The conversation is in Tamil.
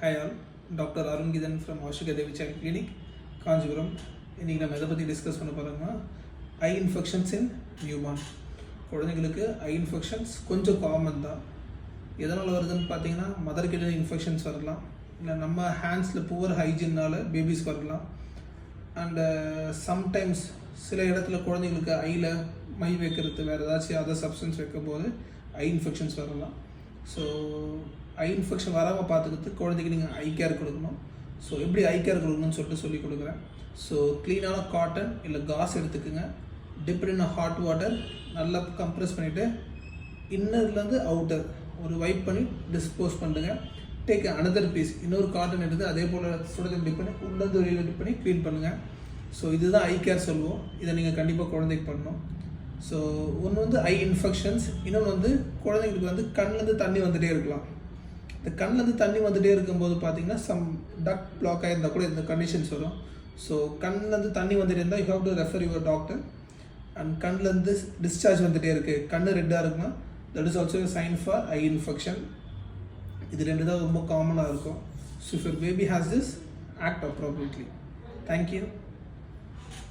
Hi all, Dr. Arun Gidan from Ashika Devi Child Clinic, Kanjipuram. இன்னைக்கு நம்ம எதை பற்றி டிஸ்கஸ் பண்ண போகிறோம்னா ஐ இன்ஃபெக்ஷன்ஸ் இன் நியூபார்ன். குழந்தைங்களுக்கு ஐ இன்ஃபெக்ஷன்ஸ் கொஞ்சம் காமன் தான். எதனால் வருதுன்னு பார்த்தீங்கன்னா மதர் கிட்ட இன்ஃபெக்ஷன்ஸ் வரலாம், இல்லை நம்ம ஹேண்ட்ஸில் புவர் ஹைஜீனால் பேபிஸ் வரலாம். அண்டு சம்டைம்ஸ் சில இடத்துல குழந்தைங்களுக்கு ஐயில் மை வைக்கிறது, வேறு ஏதாச்சும் அதர் சப்ஸ்டன்ஸ் வைக்கும் போது ஐ இன்ஃபெக்ஷன்ஸ் வரலாம். ஸோ ஐ இன்ஃபெக்ஷன் வராமல் பார்த்துக்கிறதுக்கு குழந்தைக்கு நீங்கள் ஐ கேர் கொடுக்கணும். ஸோ எப்படி ஐ கேர் கொடுக்கணும்னு சொல்லிட்டு சொல்லி கொடுக்குறேன். ஸோ க்ளீனான காட்டன் இல்லை காஸ் எடுத்துக்கோங்க, டிப்ட் இன் ஹாட் வாட்டர் நல்லா கம்ப்ரெஸ் பண்ணிவிட்டு இன்னர்லேருந்து அவுட்டர் ஒரு வைப் பண்ணி டிஸ்போஸ் பண்ணுங்க. டேக் அனதர் பீஸ், இன்னொரு காட்டன் எடுத்து அதே போல் சுடத்தில் டிப் பண்ணி உள்ளது வெளியில் டிப் பண்ணி க்ளீன் பண்ணுங்கள். ஸோ இதுதான் ஐ கேர் சொல்லுவோம். இதை நீங்கள் கண்டிப்பாக குழந்தைக்கு பண்ணணும். ஸோ ஒன்று வந்து ஐ இன்ஃபெக்ஷன்ஸ், இன்னொன்று வந்து குழந்தைங்களுக்கு வந்து கண்ணிலேருந்து தண்ணி வந்துகிட்டே இருக்கலாம். இந்த கண்ணிலேருந்து தண்ணி வந்துகிட்டே இருக்கும்போது பார்த்தீங்கன்னா சம் டக் பிளாக் ஆகிருந்தால் கூட இந்த கண்டிஷன்ஸ் வரும். ஸோ கண்ணிலேருந்து தண்ணி வந்துகிட்டே இருந்தால் you have to refer your doctor. And கண்ணிலேருந்து டிஸ்சார்ஜ் வந்துகிட்டே இருக்குது, கண் ரெட்டாக இருக்குன்னா that is also sign for eye infection. இது ரெண்டு தான் ரொம்ப காமனாக இருக்கும். So if your baby has this, act appropriately. Thank you.